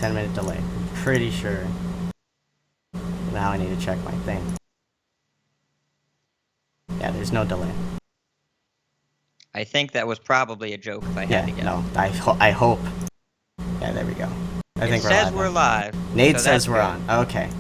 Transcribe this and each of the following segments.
10-minute delay. I'm pretty sure. Now I need to check my thing. Yeah, there's no delay. I think that was probably a joke if I Yeah, had to guess. no. I hope. Yeah, there we go. I think It says we're we're live. live. Nade so says that's we're good. on. Okay.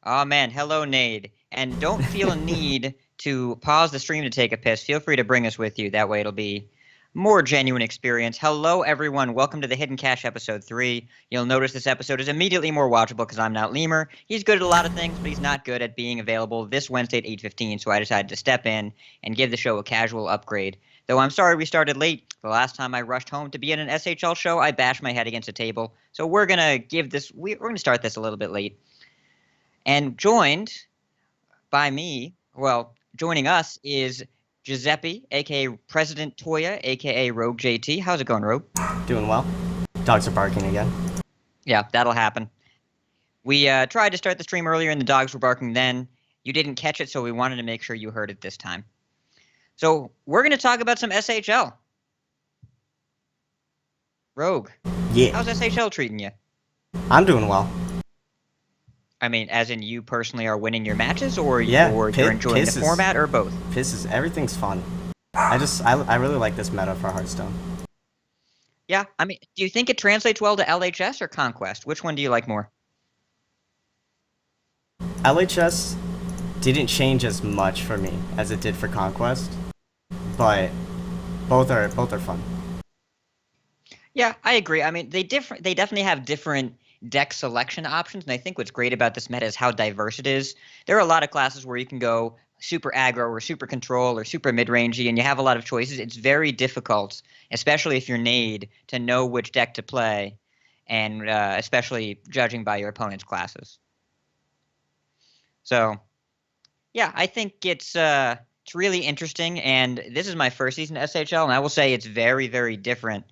Oh man, hello Nade. And don't feel a need to pause the stream to take a piss. Feel free to bring us with you. That way it'll be more genuine experience. Hello everyone. Welcome to the Hidden Cache episode 3. You'll notice this episode is immediately more watchable because I'm not Lemur. He's good at a lot of things, but he's not good at being available this Wednesday at 8:15, so I decided to step in and give the show a casual upgrade. Though I'm sorry we started late. The last time I rushed home to be at an SHL show, I bashed my head against a table. So we're going to start this a little bit late. And joined by me, well, joining us is Giuseppe, aka President Toya, aka Rogue JT. How's it going, Rogue? Doing well. Dogs are barking again. Yeah, that'll happen. We tried to start the stream earlier and the dogs were barking then. You didn't catch it, so we wanted to make sure you heard it this time. So we're going to talk about some SHL. Rogue, Yeah. how's SHL treating you? I'm doing well. I mean, as in you personally are winning your matches, or Yeah, you're enjoying the format, or both? Everything's fun. I really like this meta for Hearthstone. Yeah, I mean, do you think it translates well to LHS or Conquest? Which one do you like more? LHS didn't change as much for me as it did for Conquest, but both are fun. Yeah, I agree. I mean, they definitely have different deck selection options, and I think what's great about this meta is how diverse it is. There are a lot of classes where you can go super aggro or super control or super mid-rangey, and you have a lot of choices. It's very difficult, especially if you're Nade, to know which deck to play, and especially judging by your opponent's classes. So, yeah, I think it's really interesting, and this is my first season at SHL, and I will say it's very, very different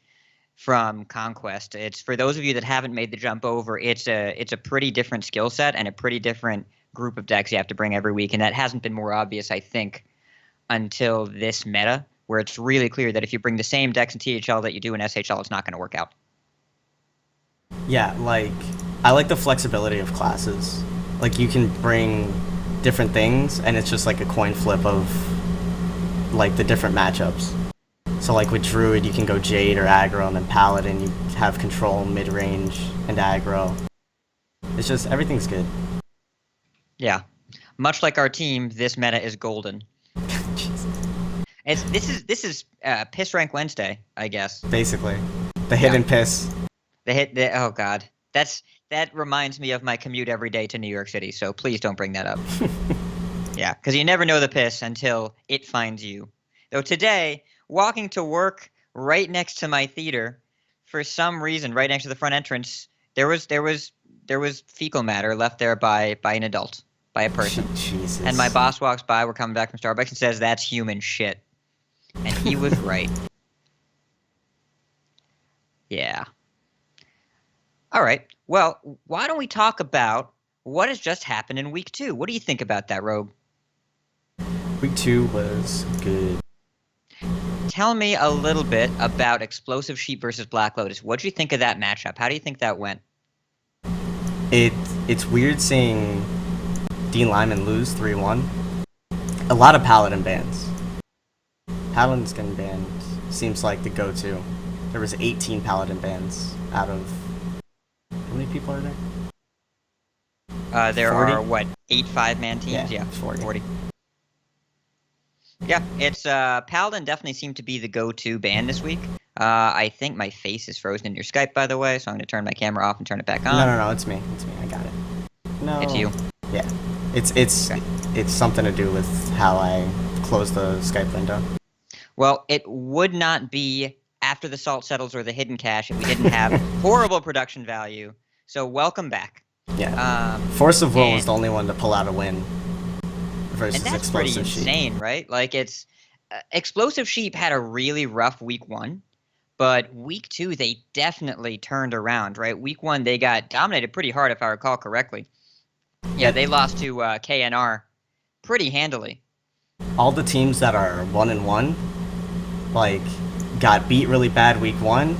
from Conquest. It's for those of you that haven't made the jump over, it's a pretty different skill set and a pretty different group of decks you have to bring every week, and that hasn't been more obvious, I think, until this meta, where it's really clear that if you bring the same decks in THL that you do in SHL, it's not going to work out. Yeah, like I like the flexibility of classes. Like you can bring different things, and it's just like a coin flip of like the different matchups. So like with Druid, you can go Jade or aggro, and then Paladin, you have control, mid-range, and aggro. It's just, everything's good. Yeah. Much like our team, this meta is golden. This is Piss Rank Wednesday, I guess. Basically. The hidden piss. Oh god. That reminds me of my commute every day to New York City, so please don't bring that up. Yeah, because you never know the piss until it finds you. Though today, walking to work right next to my theater, for some reason, right next to the front entrance, there was fecal matter left there by an adult, by a person. Jesus. And my boss walks by, we're coming back from Starbucks, and says, "That's human shit." And he was right. Yeah. All right. Well, why don't we talk about what has just happened in week 2? What do you think about that, Rogue? Week 2 was good. Tell me a little bit about Explosive Sheep versus Black Lotus. What do you think of that matchup? How do you think that went? It's weird seeing Dean Lyman lose 3-1. A lot of Paladin bans. Paladin's getting banned seems like the go-to. There was 18 Paladin bans out of... How many people are there? There 40? are, what, 8 5-man teams? Yeah, 40. Yeah, it's Paladin definitely seemed to be the go-to ban this week. I think my face is frozen in your Skype, by the way, so I'm going to turn my camera off and turn it back on. No, it's me. I got it. No. It's you. Yeah. It's something to do with how I close the Skype window. Well, it would not be After the Salt Settles or the Hidden Cache if we didn't have horrible production value. So welcome back. Yeah. Force of Will was the only one to pull out a win versus and that's Explosive pretty Sheep. Insane, right? Like it's Explosive Sheep had a really rough week 1, but week 2 they definitely turned around, right? Week 1 they got dominated pretty hard if I recall correctly. Yeah, they lost to KNR pretty handily. All the teams that are 1-1, like, got beat really bad week 1,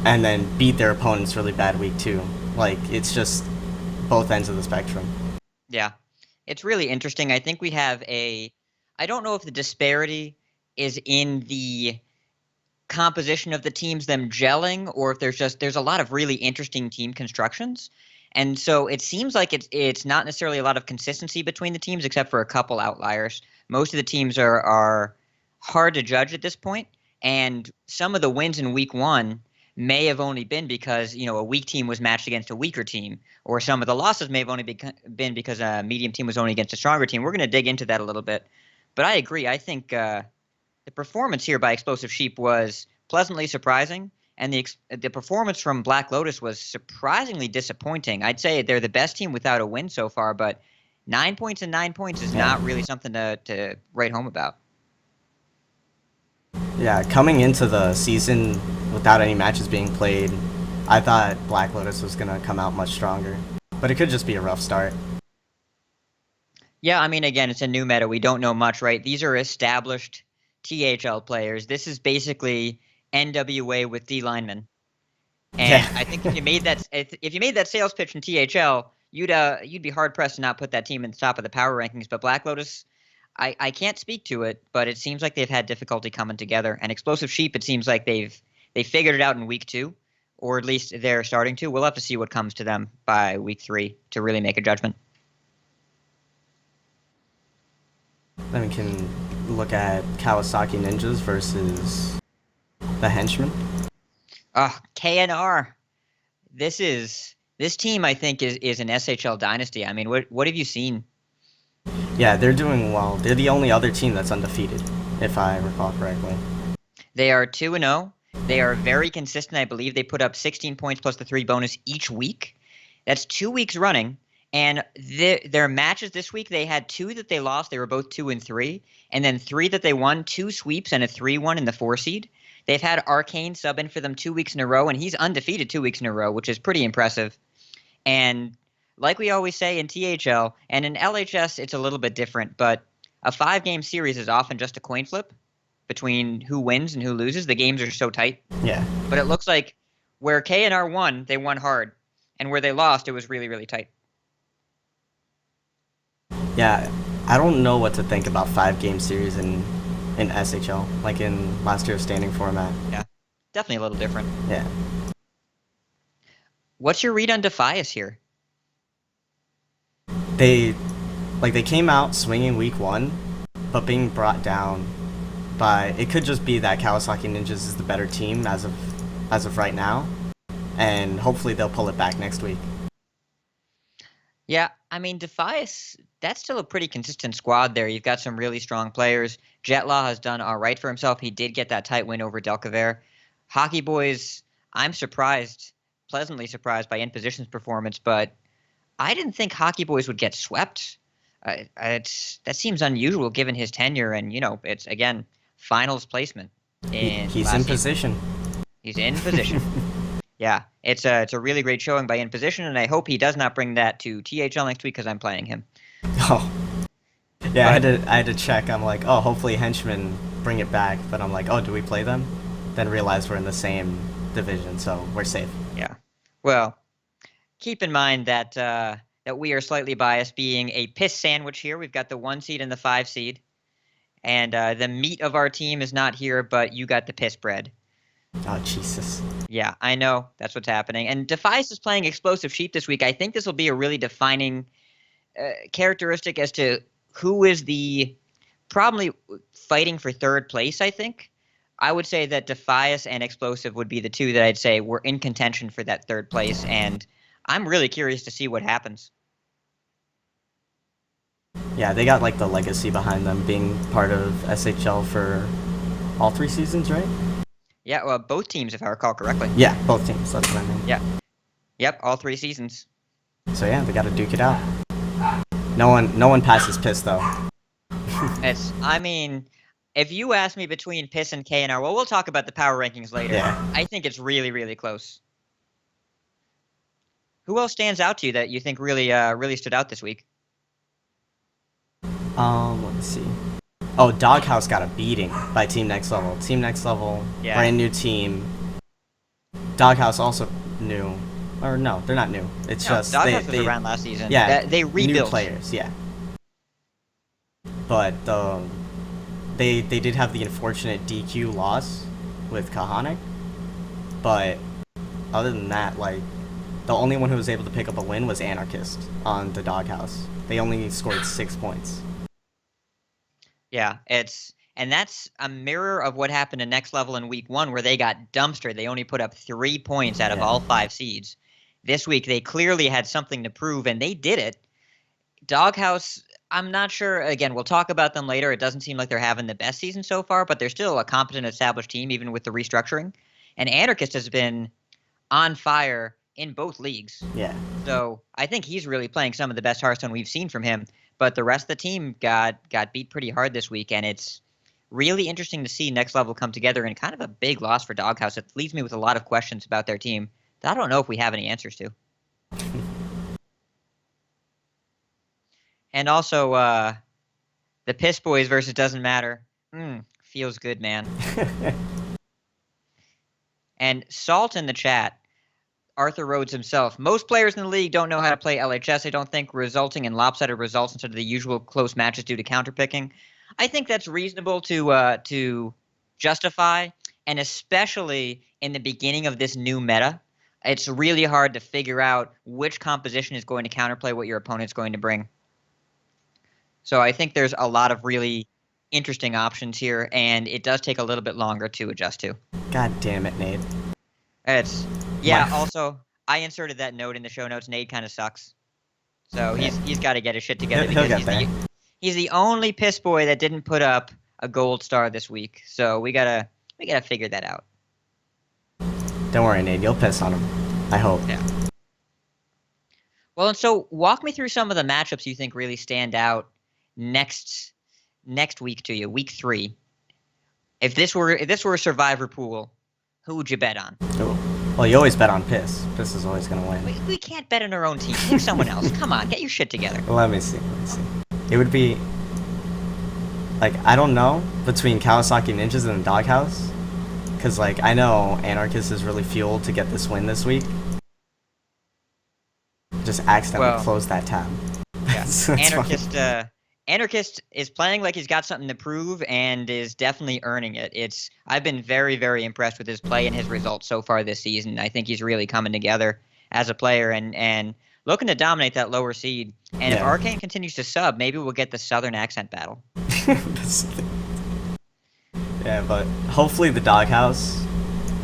and then beat their opponents really bad week 2. Like, it's just both ends of the spectrum. Yeah. It's really interesting. I think we have I don't know if the disparity is in the composition of the teams, them gelling, or if there's a lot of really interesting team constructions. And so it seems like it's not necessarily a lot of consistency between the teams except for a couple outliers. Most of the teams are hard to judge at this point, and some of the wins in week 1 may have only been because, a weak team was matched against a weaker team, or some of the losses may have only been because a medium team was only against a stronger team. We're going to dig into that a little bit. But I agree. I think the performance here by Explosive Sheep was pleasantly surprising, and the performance from Black Lotus was surprisingly disappointing. I'd say they're the best team without a win so far, but 9 points and 9 points is not really something to write home about. Yeah, coming into the season without any matches being played, I thought Black Lotus was going to come out much stronger. But it could just be a rough start. Yeah, I mean, again, it's a new meta. We don't know much, right? These are established THL players. This is basically NWA with D linemen. And Yeah. I think if you made that sales pitch in THL, you'd be hard pressed to not put that team in the top of the power rankings. But Black Lotus, I can't speak to it, but it seems like they've had difficulty coming together. And Explosive Sheep, it seems like they figured it out in week 2, or at least they're starting to. We'll have to see what comes to them by week 3 to really make a judgment. Then we can look at Kawasaki Ninjas versus the Henchmen. KNR. This team, I think, is an SHL dynasty. I mean, what have you seen? Yeah, they're doing well. They're the only other team that's undefeated, if I recall correctly. They are 2-0. They are very consistent. I believe they put up 16 points plus the 3 bonus each week. That's 2 weeks running. And their matches this week, they had 2 that they lost. They were both 2 and 3. And then 3 that they won, 2 sweeps and a 3-1 in the 4 seed. They've had Arcane sub in for them 2 weeks in a row, and he's undefeated 2 weeks in a row, which is pretty impressive. And like we always say in THL, and in LHS it's a little bit different, but a 5-game series is often just a coin flip between who wins and who loses. The games are so tight. Yeah. But it looks like where KNR won, they won hard. And where they lost, it was really, really tight. Yeah, I don't know what to think about 5-game series in SHL, like in last year's standing format. Yeah, definitely a little different. Yeah. What's your read on Defias here? They came out swinging week 1, but being brought down by, it could just be that Kawasaki Ninjas is the better team as of right now, and hopefully they'll pull it back next week. Yeah, I mean, Defias, that's still a pretty consistent squad there. You've got some really strong players. Jetlaw has done all right for himself. He did get that tight win over Delcaver. Hockey Boys, I'm pleasantly surprised by In-Position's performance, but I didn't think Hockey Boys would get swept. That seems unusual given his tenure, and, it's, again, finals placement. He's in position. He's in position. Yeah, it's a really great showing by In Position, and I hope he does not bring that to THL next week because I'm playing him. Oh. Yeah, I had to check. I'm like, oh, hopefully Henchmen bring it back. But I'm like, oh, do we play them? Then realize we're in the same division, so we're safe. Yeah. Well, keep in mind that that we are slightly biased, being a piss sandwich here. We've got the 1 seed and the 5 seed, and the meat of our team is not here, but you got the piss bread. Oh, Jesus. Yeah, I know. That's what's happening. And Defias is playing Explosive Sheep this week. I think this will be a really defining characteristic as to who is probably fighting for 3rd place, I think. I would say that Defias and Explosive would be the 2 that I'd say were in contention for that 3rd place, and I'm really curious to see what happens. Yeah, they got the legacy behind them, being part of SHL for all 3 seasons, right? Yeah, well, both teams, if I recall correctly. Yeah, both teams. That's what I mean. Yeah. Yep, all 3 seasons. So yeah, they got to duke it out. No one passes piss though. I mean, if you ask me between piss and KNR, well, we'll talk about the power rankings later. Yeah. I think it's really, really close. Who else stands out to you that you think really stood out this week? Let's see. Oh, Doghouse got a beating by Team Next Level. Team Next Level, Yeah. brand new team. Doghouse also new. Or no, they're not new. It's No, just Doghouse was they around last season. yeah, They new rebuilt. players, yeah. But they did have the unfortunate DQ loss with Kahane. But other than that, like, the only one who was able to pick up a win was Anarchist on the Doghouse. They only scored 6 points. Yeah, and that's a mirror of what happened to Next Level in week 1, where they got dumpstered. They only put up 3 points out of all 5 seeds. This week, they clearly had something to prove, and they did it. Doghouse, I'm not sure. Again, we'll talk about them later. It doesn't seem like they're having the best season so far, but they're still a competent, established team, even with the restructuring. And Anarchist has been on fire in both leagues. Yeah. So I think he's really playing some of the best Hearthstone we've seen from him. But the rest of the team got beat pretty hard this week, and it's really interesting to see Next Level come together in kind of a big loss for Doghouse. It leaves me with a lot of questions about their team that I don't know if we have any answers to. And also, the Piss Boys versus Doesn't Matter. Feels good, man. And Salt in the chat, Arthur Rhodes himself. Most players in the league don't know how to play LHS, I don't think, resulting in lopsided results instead of the usual close matches due to counterpicking. I think that's reasonable to justify, and especially in the beginning of this new meta. It's really hard to figure out which composition is going to counterplay what your opponent's going to bring. So I think there's a lot of really interesting options here, and it does take a little bit longer to adjust to. God damn it, Nate. Also, I inserted that note in the show notes. Nate kind of sucks. So he's got to get his shit together He'll because get there. he's the only piss boy that didn't put up a gold star this week. So we gotta figure that out. Don't worry, Nate. You'll piss on him. I hope. Yeah. Well, and so walk me through some of the matchups you think really stand out next week to you, week 3. If this were a survivor pool, who would you bet on? Ooh. Well, you always bet on Piss. Piss is always gonna win. We can't bet on our own team. Pick someone else. Come on, get your shit together. Let me see. It would be like, I don't know, between Kawasaki Ninjas and the Doghouse, because like I know Anarchist is really fueled to get this win this week. Just accidentally close that tab. Yeah. Anarchist is playing like he's got something to prove and is definitely earning it. I've been very, very impressed with his play and his results so far this season. I think he's really coming together as a player and looking to dominate that lower seed. And if Arcane continues to sub, maybe we'll get the Southern accent battle. Yeah, but hopefully the Doghouse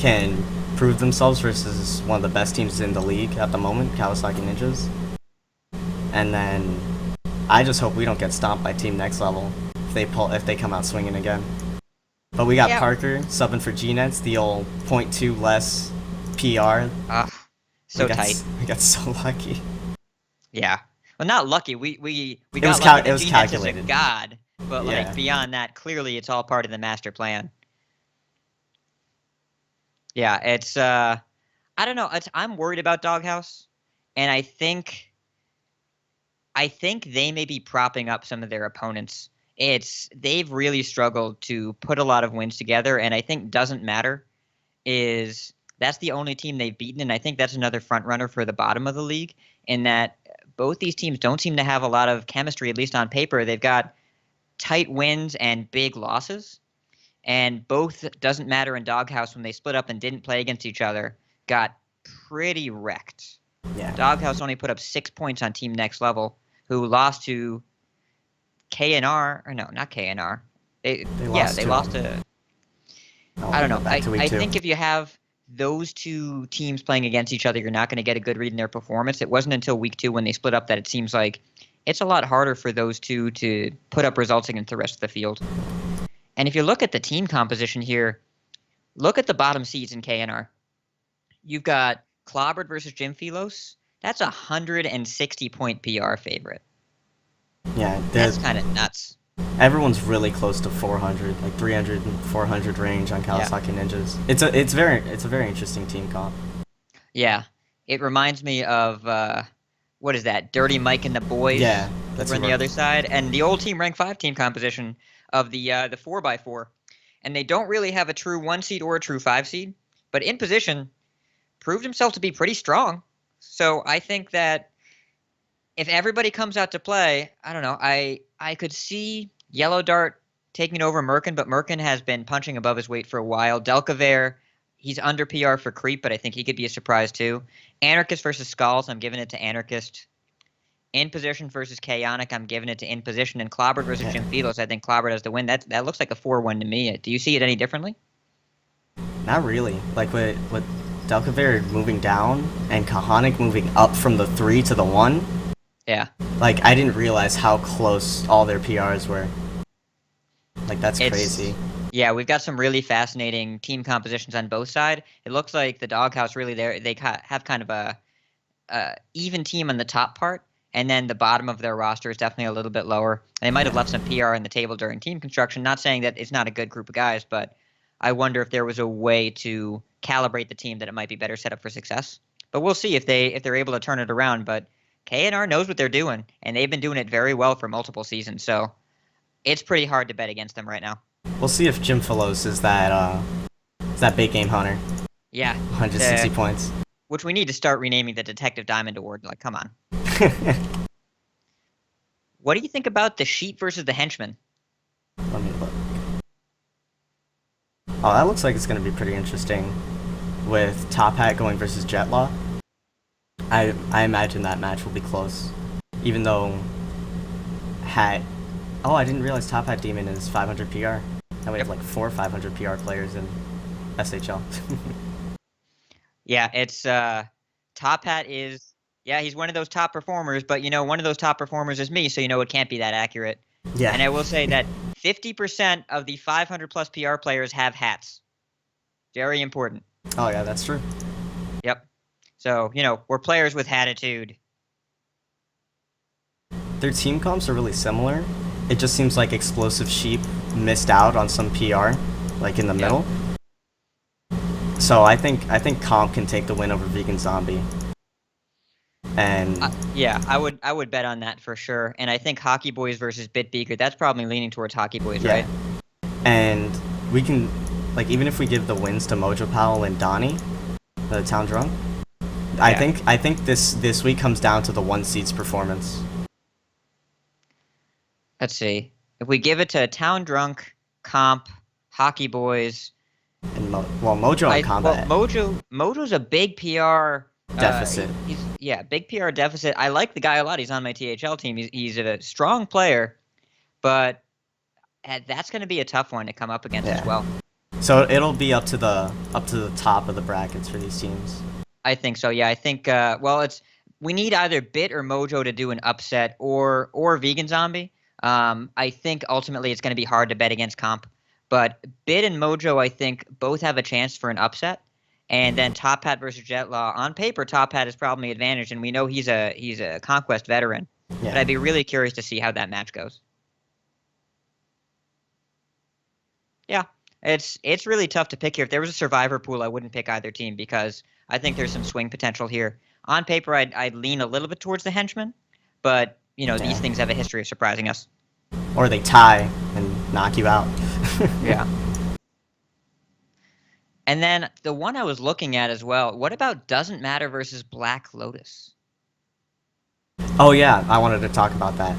can prove themselves versus one of the best teams in the league at the moment, Kawasaki Ninjas. And then I just hope we don't get stomped by Team Next Level if they come out swinging again. But we got Parker subbing for G-Nets, the old 0.2 less PR. So tight. We got so lucky. Yeah. Well, not lucky. We got was lucky. it was G-Nets calculated. Is a god, but like beyond that, clearly it's all part of the master plan. Yeah, it's I don't know. I'm worried about Doghouse, and I think they may be propping up some of their opponents. They've really struggled to put a lot of wins together, and I think Doesn't Matter that's the only team they've beaten, and I think that's another front runner for the bottom of the league, in that both these teams don't seem to have a lot of chemistry, at least on paper. They've got tight wins and big losses, and both Doesn't Matter and Doghouse, when they split up and didn't play against each other, got pretty wrecked. Yeah. Doghouse only put up 6 points on Team Next Level, who lost to KNR, or no, not KNR. They lost to. I don't know. I think if you have those two teams playing against each other, you're not going to get a good read in their performance. It wasn't until week 2 when they split up that it seems like it's a lot harder for those two to put up results against the rest of the field. And if you look at the team composition here, look at the bottom seeds in KNR. You've got Clobbered versus Jim Philos. That's a 160-point PR favorite. Yeah, that's kind of nuts. Everyone's really close to 400, like 300 and 400 range on Kawasaki Ninjas. It's a very interesting team comp. Yeah, it reminds me of what is that? Dirty Mike and the Boys. Yeah, that's on the other side, and the old team rank 5 team composition of the 4x4, and they don't really have a true 1 seed or a true 5 seed, but in position proved himself to be pretty strong. So I think that if everybody comes out to play, I don't know. I could see Yellow Dart taking over Merkin, but Merkin has been punching above his weight for a while. Delcaver, he's under PR for creep, but I think he could be a surprise too. Anarchist versus Skulls, I'm giving it to Anarchist. In Position versus Chaotic, I'm giving it to In Position. And Clobbert versus Jim Fiedler, I think Clobbert has the win. That looks like a 4-1 to me. Do you see it any differently? Not really. Like with Delcaver moving down and Kahanic moving up from the 3 to the 1. Yeah. Like, I didn't realize how close all their PRs were. Like, that's crazy. Yeah, we've got some really fascinating team compositions on both sides. It looks like the Doghouse really they have kind of a even team on the top part, and then the bottom of their roster is definitely a little bit lower. They might have left some PR on the table during team construction. Not saying that it's not a good group of guys, but I wonder if there was a way to calibrate the team that it might be better set up for success. But we'll see if they're able to turn it around. But KNR knows what they're doing, and they've been doing it very well for multiple seasons. So it's pretty hard to bet against them right now. We'll see if Jim Philos is that big game hunter. Yeah, 160 points. Which we need to start renaming the Detective Diamond Award. Like, come on. What do you think about the Sheep versus the Henchman? Let me look. Oh, that looks like it's going to be pretty interesting with Top Hat going versus Jetlaw. I imagine that match will be close. Even though Hat... Oh, I didn't realize Top Hat Demon is 500 PR. And we have like 4 500 PR players in SHL. Yeah, it's Top Hat is he's one of those top performers, but one of those top performers is me, so it can't be that accurate. Yeah. And I will say that 50% of the 500 plus PR players have hats. Very important. Oh yeah, that's true. Yep. So, we're players with attitude. Their team comps are really similar. It just seems like Explosive Sheep missed out on some PR, like in the middle. So I think Comp can take the win over Vegan Zombie. And I would bet on that for sure. And I think Hockey Boys versus Bitbeaker, that's probably leaning towards Hockey Boys, right? And we can, like, even if we give the wins to Mojo Powell and Donnie, the Town Drunk, I think this week comes down to the 1 seed's performance. Let's see. If we give it to Town Drunk, Comp, Hockey Boys, and Mojo and Combat. Well, Mojo's a big PR deficit. Big PR deficit. I like the guy a lot. He's on my THL team. He's a strong player, but that's going to be a tough one to come up against as well. So it'll be up to the top of the brackets for these teams. I think so. Yeah, I think. We need either Bit or Mojo to do an upset, or Vegan Zombie. I think ultimately it's going to be hard to bet against Comp, but Bit and Mojo, I think, both have a chance for an upset. And then Top Hat versus Jetlaw. On paper, Top Hat is probably advantaged, and we know he's a Conquest veteran. Yeah. But I'd be really curious to see how that match goes. Yeah, it's really tough to pick here. If there was a survivor pool, I wouldn't pick either team because I think there's some swing potential here. On paper, I'd lean a little bit towards the Henchman, but these things have a history of surprising us. Or they tie and knock you out. Yeah. And then the one I was looking at as well, what about Doesn't Matter versus Black Lotus? Oh yeah, I wanted to talk about that.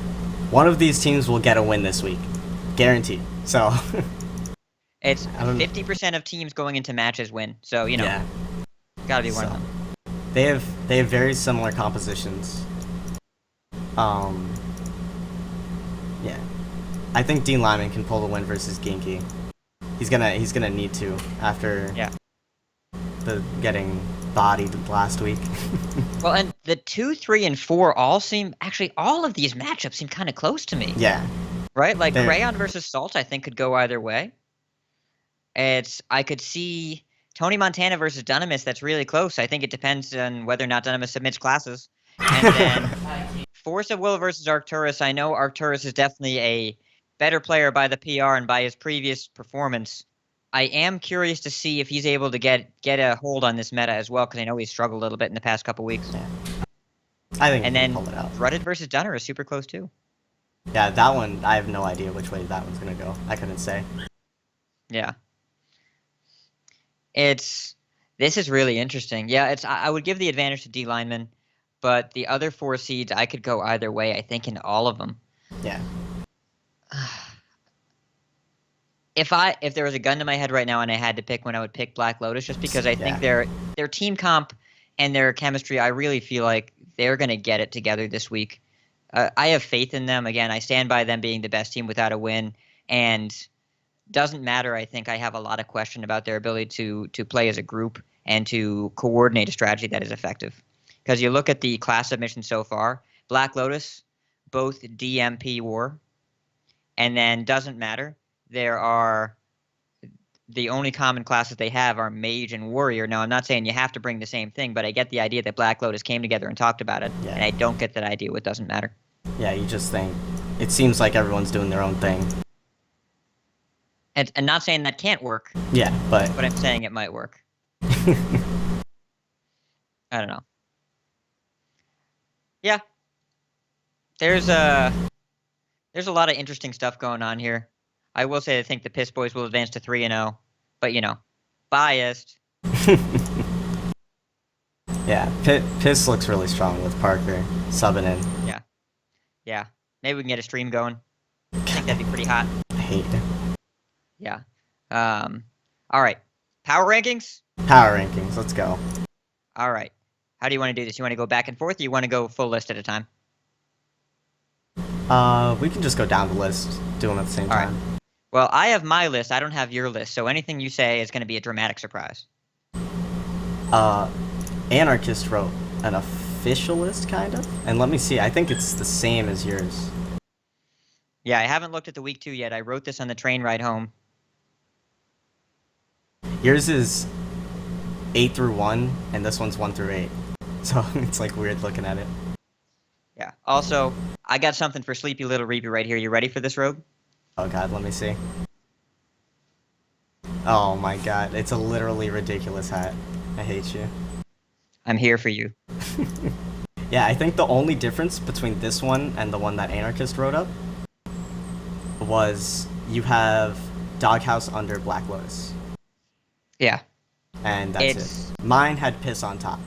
One of these teams will get a win this week. Guaranteed. So it's 50% of teams going into matches win. So, gotta be one of them. They have very similar compositions. Yeah. I think Dean Lyman can pull the win versus Ginky. He's gonna need to after the getting bodied last week. Well, and the 2, 3, and 4 all of these matchups seem kind of close to me. Yeah. Right? Like Crayon versus Salt, I think could go either way. I could see Tony Montana versus Dunamis. That's really close. I think it depends on whether or not Dunamis submits classes. And then Force of Will versus Arcturus. I know Arcturus is definitely a better player by the PR and by his previous performance. I am curious to see if he's able to get a hold on this meta as well, because I know he's struggled a little bit in the past couple weeks. Yeah. I think. And then Rutted versus Dunner is super close too. Yeah, that one, I have no idea which way that one's gonna go. I couldn't say. Yeah. It's This is really interesting. Yeah, I would give the advantage to D linemen, but the other 4 seeds I could go either way. I think in all of them. Yeah. If there was a gun to my head right now and I had to pick one, I would pick Black Lotus just because I think Yeah. their team comp and their chemistry. I really feel like they're gonna get it together this week. I have faith in them. Again, I stand by them being the best team without a win, and doesn't matter. I think I have a lot of question about their ability to play as a group and to coordinate a strategy that is effective. Because you look at the class submissions so far, Black Lotus, both DMP War, and then doesn't matter. There are the only common classes they have are Mage and Warrior. Now, I'm not saying you have to bring the same thing, but I get the idea that Black Lotus came together and talked about it, Yeah. and I don't get that idea with doesn't matter. Yeah, you just think it seems like everyone's doing their own thing. And not saying that can't work, Yeah, but but I'm saying it might work. I don't know. Yeah, there's a lot of interesting stuff going on here. I will say I think the Piss Boys will advance to 3-0, but biased. yeah, Piss looks really strong with Parker subbing in. Yeah, maybe we can get a stream going. I think that'd be pretty hot. I hate it. Yeah. All right. Power rankings. Power rankings. Let's go. All right. How do you want to do this? You want to go back and forth? Or you want to go full list at a time? We can just go down the list, do them at the same All right. time. Well, I have my list. I don't have your list. So anything you say is going to be a dramatic surprise. Anarchist wrote an official list, kind of. And let me see. I think it's the same as yours. Yeah, I haven't looked at the week 2 yet. I wrote this on the train ride home. Yours is 8 through 1, and this one's 1 through 8. So it's like weird looking at it. Yeah. Also, I got something for Sleepy Little Reapy right here. You ready for this, Rogue? Oh god, let me see. Oh my god, it's a literally ridiculous hat. I hate you. I'm here for you. Yeah, I think the only difference between this one and the one that Anarchist wrote up was you have Doghouse under Black Lotus. Yeah. And that's it. Mine had Piss on top.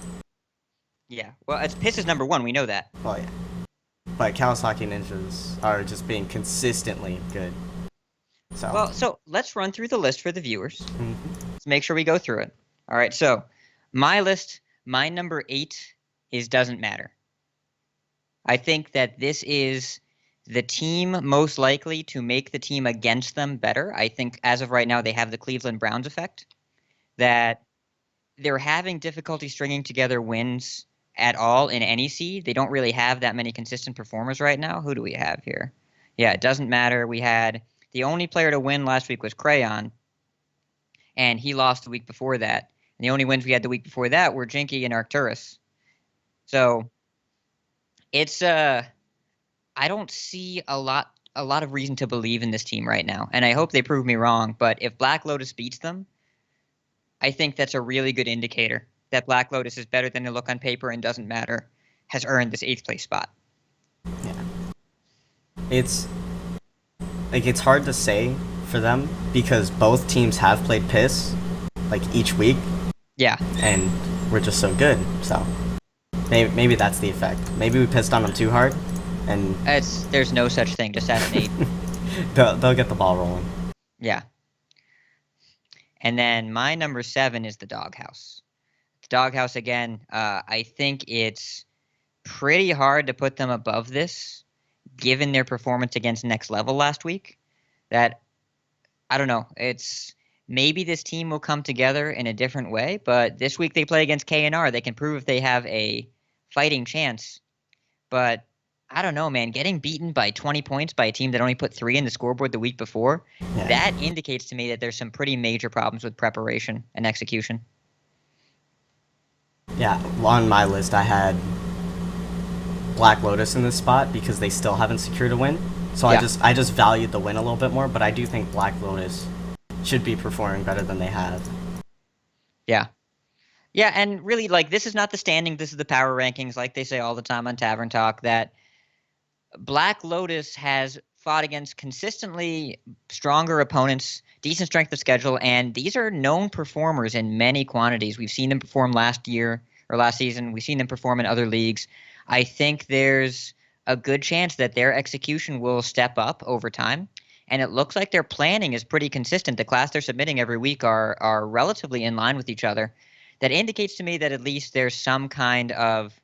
Yeah. Well, it's Piss is number 1. We know that. Well, yeah. But Kawasaki Ninjas are just being consistently good. So. Well, so let's run through the list for the viewers. Mhm. Let's make sure we go through it. All right. So my list, my number 8 is doesn't matter. I think that this is the team most likely to make the team against them better. I think as of right now, they have the Cleveland Browns effect, that they're having difficulty stringing together wins at all in any seed. They don't really have that many consistent performers right now. Who do we have here? Yeah, it doesn't matter. We had the only player to win last week was Crayon, and he lost the week before that. And the only wins we had the week before that were Jinky and Arcturus. So it's I don't see a lot of reason to believe in this team right now, and I hope they prove me wrong. But if Black Lotus beats them, I think that's a really good indicator that Black Lotus is better than they look on paper and doesn't matter, has earned this 8th place spot. Yeah. It's hard to say for them because both teams have played Piss like each week. Yeah. And we're just so good. So maybe that's the effect. Maybe we pissed on them too hard, and There's no such thing. Just ask Nate. they'll get the ball rolling. Yeah. And then my number 7 is the Doghouse. The Doghouse, again, I think it's pretty hard to put them above this, given their performance against Next Level last week. That, I don't know, it's maybe this team will come together in a different way, but this week they play against KNR. They can prove if they have a fighting chance. But I don't know, man. Getting beaten by 20 points by a team that only put 3 in the scoreboard the week before, Yeah. that indicates to me that there's some pretty major problems with preparation and execution. Yeah, on my list I had Black Lotus in this spot because they still haven't secured a win. So Yeah. I just valued the win a little bit more, but I do think Black Lotus should be performing better than they have. Yeah. Yeah, and really, like, this is not the standing, this is the power rankings, like they say all the time on Tavern Talk, that Black Lotus has fought against consistently stronger opponents, decent strength of schedule, and these are known performers in many quantities. We've seen them perform last season. We've seen them perform in other leagues. I think there's a good chance that their execution will step up over time. And it looks like their planning is pretty consistent. The class they're submitting every week are relatively in line with each other. That indicates to me that at least there's some kind of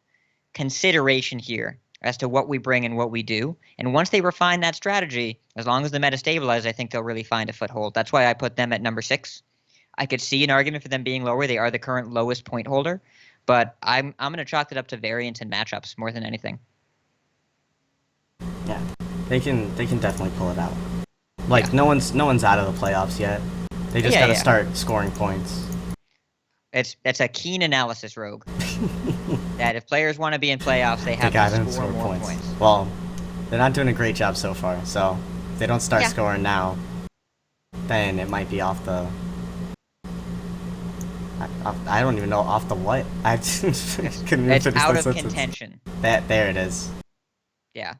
consideration here as to what we bring and what we do. And once they refine that strategy, as long as the meta stabilizes, I think they'll really find a foothold. That's why I put them at number 6. I could see an argument for them being lower. They are the current lowest point holder, but I'm going to chalk it up to variance and matchups more than anything. Yeah, they can definitely pull it out. Like no one's out of the playoffs yet. They just got to start scoring points. That's a keen analysis, Rogue. That if players want to be in playoffs, they have to score more points. Well, they're not doing a great job so far. So if they don't start scoring now, then it might be off the. I don't even know off the what. It's out of contention. There it is. Yeah.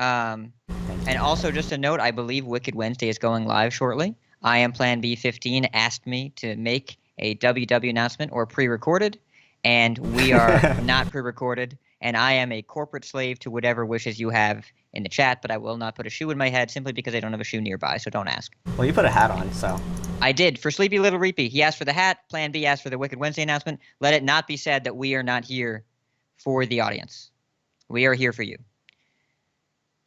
And also just a note, I believe Wicked Wednesday is going live shortly. I Am Plan B15 asked me to make a WW announcement or pre-recorded, and we are not pre-recorded, and I am a corporate slave to whatever wishes you have in the chat, but I will not put a shoe in my head simply because I don't have a shoe nearby, so don't ask. Well, you put a hat on, so. I did. For Sleepy Little Reapy, he asked for the hat. Plan B asked for the Wicked Wednesday announcement. Let it not be said that we are not here for the audience. We are here for you.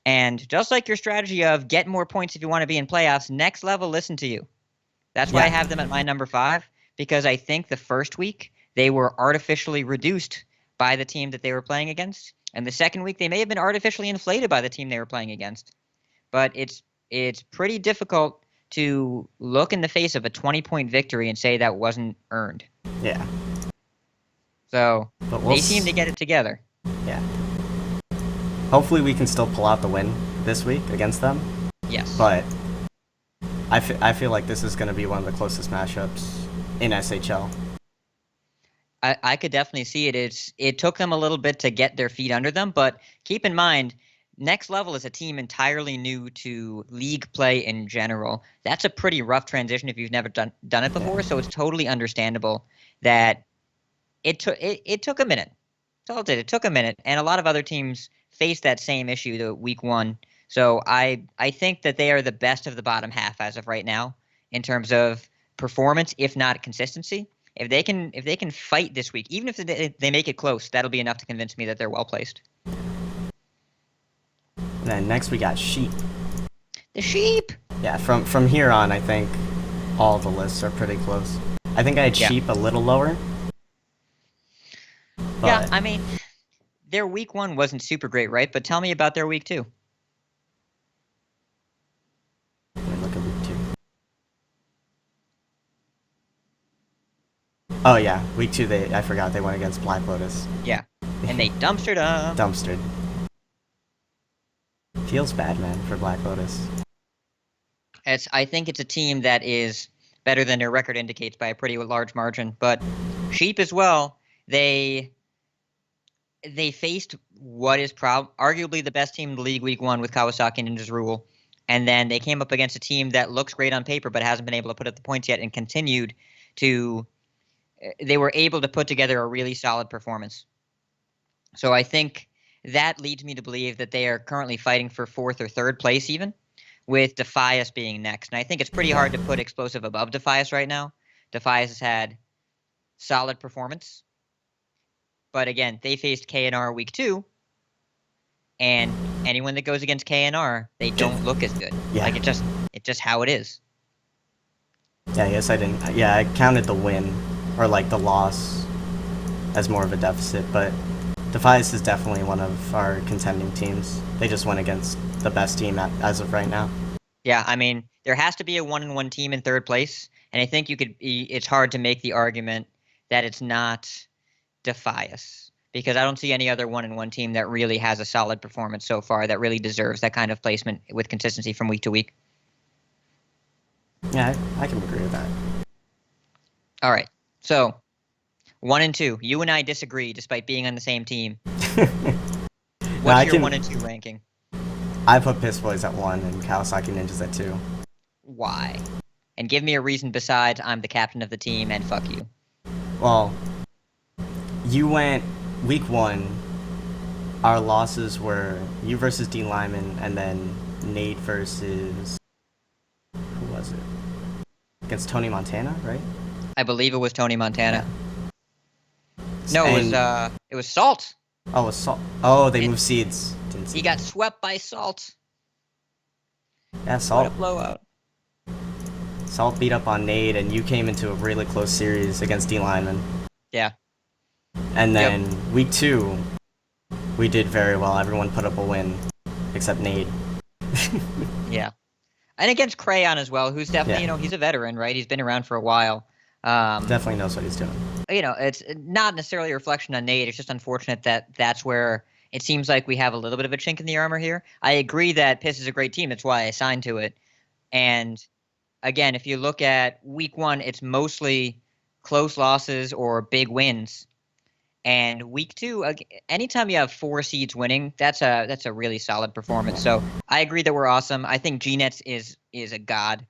And just like your strategy of get more points if you want to be in playoffs, Next Level listen to you. That's why I have them at my number 5, because I think the first week they were artificially reduced by the team that they were playing against. And the second week they may have been artificially inflated by the team they were playing against. But it's pretty difficult to look in the face of a 20-point victory and say that wasn't earned. Yeah. So they seem to get it together. Yeah. Hopefully we can still pull out the win this week against them. Yes. But I feel like this is going to be one of the closest matchups in SHL. I could definitely see it. It took them a little bit to get their feet under them, but keep in mind, Next Level is a team entirely new to league play in general. That's a pretty rough transition if you've never done it before, so it's totally understandable that it took a minute. That's all it did. It took a minute, and a lot of other teams faced that same issue the week 1. So I think that they are the best of the bottom half as of right now in terms of performance, if not consistency. If they can fight this week, even if they make it close, that'll be enough to convince me that they're well placed. And then next we got Sheep. The Sheep. Yeah, from here on, I think all the lists are pretty close. I think I had Sheep a little lower. Yeah, I mean, their week 1 wasn't super great, right? But tell me about their week 2. Let me look at week 2. Oh yeah, week 2 I forgot they went against Black Lotus. Yeah, and they dumpstered them. Dumpstered. Feels bad, man, for Black Lotus. I think it's a team that is better than their record indicates by a pretty large margin. But Sheep as well, they faced what is arguably the best team in the league week 1 with Kawasaki Ninja's Rule. And then they came up against a team that looks great on paper but hasn't been able to put up the points yet and continued to – they were able to put together a really solid performance. So I think that leads me to believe that they are currently fighting for 4th or 3rd place even, with Defias being next. And I think it's pretty hard to put Explosive above Defias right now. Defias has had solid performance. But again, they faced KNR week 2, and anyone that goes against KNR, they don't look as good. Yeah. Like it's just how it is. Yeah, I guess I didn't. Yeah, I counted the win or like the loss as more of a deficit, but Defias is definitely one of our contending teams. They just went against the best team as of right now. Yeah, I mean, there has to be a 1-1 team in 3rd place, and I think it's hard to make the argument that it's not Defias, because I don't see any other 1-1 team that really has a solid performance so far that really deserves that kind of placement with consistency from week to week. Yeah, I can agree with that. All right, so 1 and 2, you and I disagree despite being on the same team. What's your 1 and 2 ranking? I put Piss Boys at 1 and Kawasaki Ninjas at 2. Why? And give me a reason besides I'm the captain of the team and fuck you. Well, you went week 1. Our losses were you versus Dean Lyman, and then Nate versus who was it? Against Tony Montana, right? I believe it was Tony Montana. No, And- it was Salt. Oh, it was Salt. Oh, they It- moved seeds. Didn't see He got swept by Salt. Yeah, What Salt. a blowout. Salt beat up on Nate, and you came into a really close series against Dean Lyman. Yeah. And then week 2, we did very well. Everyone put up a win, except Nate. Yeah. And against Crayon as well, who's definitely, Yeah. he's a veteran, right? He's been around for a while. Definitely knows what he's doing. It's not necessarily a reflection on Nate. It's just unfortunate that that's where it seems like we have a little bit of a chink in the armor here. I agree that Piss is a great team. That's why I signed to it. And again, if you look at week 1, it's mostly close losses or big wins. And week 2, anytime you have 4 seeds winning, that's a really solid performance. So I agree that we're awesome. I think GNets is a god.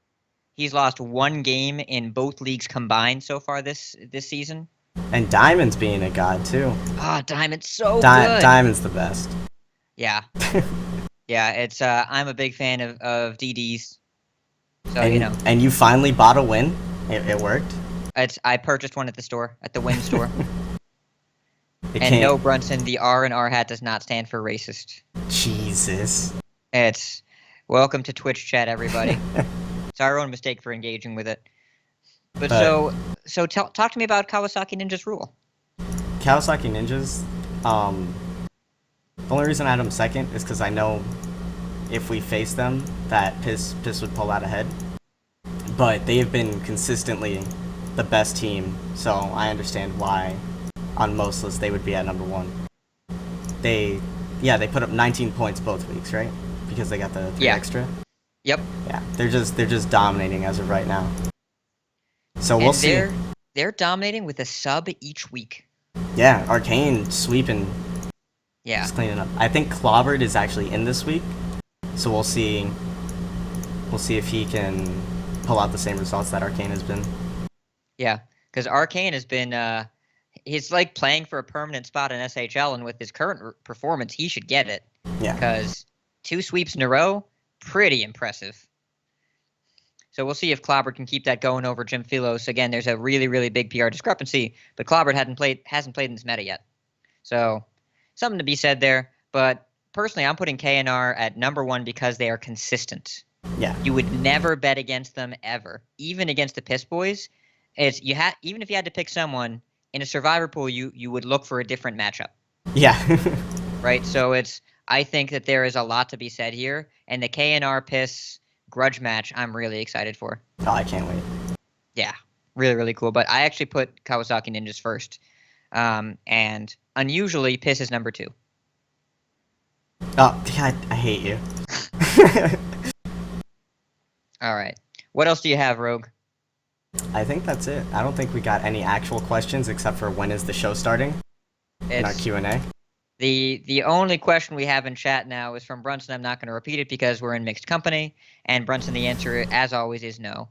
He's lost 1 game in both leagues combined so far this season. And Diamond's being a god, too. Ah, Diamond's so good. Diamond's the best. Yeah. Yeah, it's I'm a big fan of DDs. So, And, and you finally bought a win? It worked? I purchased one at the store, at the Win store. It And can't- no, Brunson, the R in R hat does not stand for racist. Jesus. It's welcome to Twitch chat, everybody. It's our own mistake for engaging with it. But so talk to me about Kawasaki Ninja's rule. Kawasaki Ninjas, the only reason I had them second is because I know if we face them, that Piss would pull out ahead. But they have been consistently the best team, so I understand why on most lists they would be at number 1. They put up 19 points both weeks, right? Because they got the 3 extra. Yep. Yeah, they're just dominating as of right now. So we'll And see. They're dominating with a sub each week. Yeah, Arcane sweeping, Yeah. just cleaning up. I think Clobbered is actually in this week, so we'll see. We'll see if he can pull out the same results that Arcane has been. Yeah. Because Arcane has been he's like playing for a permanent spot in SHL, and with his current performance, he should get it. Yeah. Because 2 sweeps in a row, pretty impressive. So we'll see if Clobbered can keep that going over Jim Philos. Again, there's a really, really big PR discrepancy, but Clobbered hasn't played in this meta yet. So something to be said there. But personally, I'm putting KNR at number 1 because they are consistent. Yeah. You would never bet against them ever, even against the Piss Boys. Even if you had to pick someone in a survivor pool, you would look for a different matchup. Yeah. Right? So I think that there is a lot to be said here, and the KNR Piss grudge match I'm really excited for. Oh, I can't wait. Yeah, really, really cool. But I actually put Kawasaki Ninjas first, and unusually Piss is number 2. Oh, God, I hate you. All right. What else do you have, Rogue? I think that's it. I don't think we got any actual questions except for when is the show starting in our It's Q&A. the only question we have in chat now is from Brunson. I'm not going to repeat it because we're in mixed company, and Brunson, the answer, as always, is no.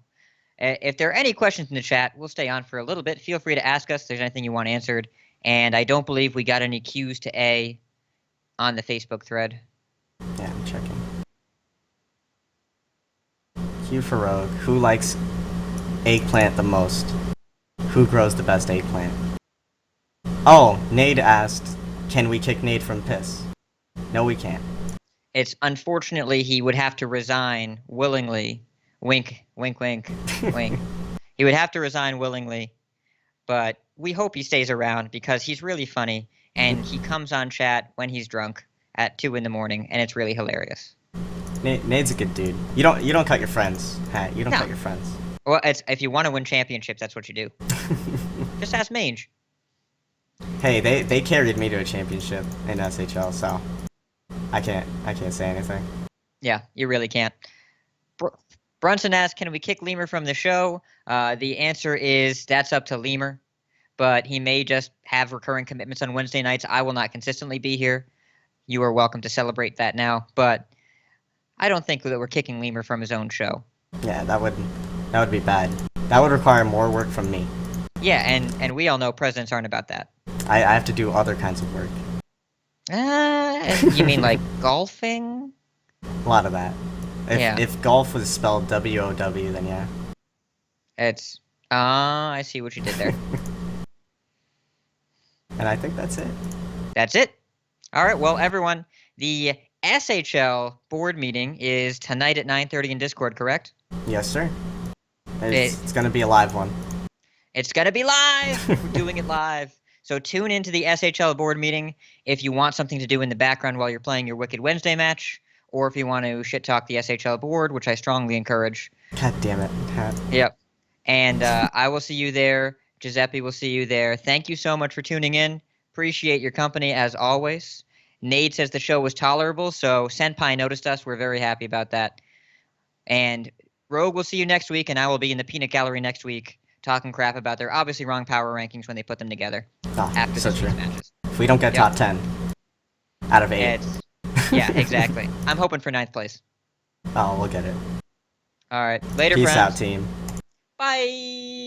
If there are any questions in the chat, we'll stay on for a little bit. Feel free to ask us if there's anything you want answered. And I don't believe we got any Q's to A on the Facebook thread. Yeah, I'm checking. Q for Rogue. Who likes eggplant the most? Who grows the best eggplant? Oh, Nade asked, can we kick Nade from Piss? No, we can't. It's unfortunately he would have to resign willingly. Wink, wink, wink, wink. He would have to resign willingly, but we hope he stays around because he's really funny and he comes on chat when he's drunk at 2 a.m, and it's really hilarious. Nade's a good dude. You don't cut your friends, Pat. You don't No. cut your friends. Well, if you want to win championships, that's what you do. Just ask Mange. Hey, they carried me to a championship in SHL, so I can't say anything. Yeah, you really can't. Brunson asked, can we kick Lemur from the show? The answer is that's up to Lemur, but he may just have recurring commitments on Wednesday nights. I will not consistently be here. You are welcome to celebrate that now. But I don't think that we're kicking Lemur from his own show. Yeah, that would be bad. That would require more work from me. Yeah, and we all know presidents aren't about that. I have to do other kinds of work. You mean like golfing? A lot of that. Yeah. If golf was spelled W-O-W, then yeah. It's I see what you did there. And I think that's it. That's it. All right, well, everyone, the SHL board meeting is tonight at 9:30 in Discord, correct? Yes, sir. It's gonna be a live one. It's gonna be live. We're doing it live. So tune into the SHL board meeting if you want something to do in the background while you're playing your Wicked Wednesday match, or if you want to shit talk the SHL board, which I strongly encourage. God damn it. Yep. And I will see you there. Giuseppe will see you there. Thank you so much for tuning in. Appreciate your company as always. Nade says the show was tolerable, so Senpai noticed us. We're very happy about that. And Rogue will see you next week, and I will be in the Peanut Gallery next week talking crap about their obviously wrong power rankings when they put them together after so this true. week's matches. If we don't get top 10 out of 8. Yeah, exactly. I'm hoping for 9th place. Oh, we'll get it. All right. Later, Peace friends. out, team. Bye.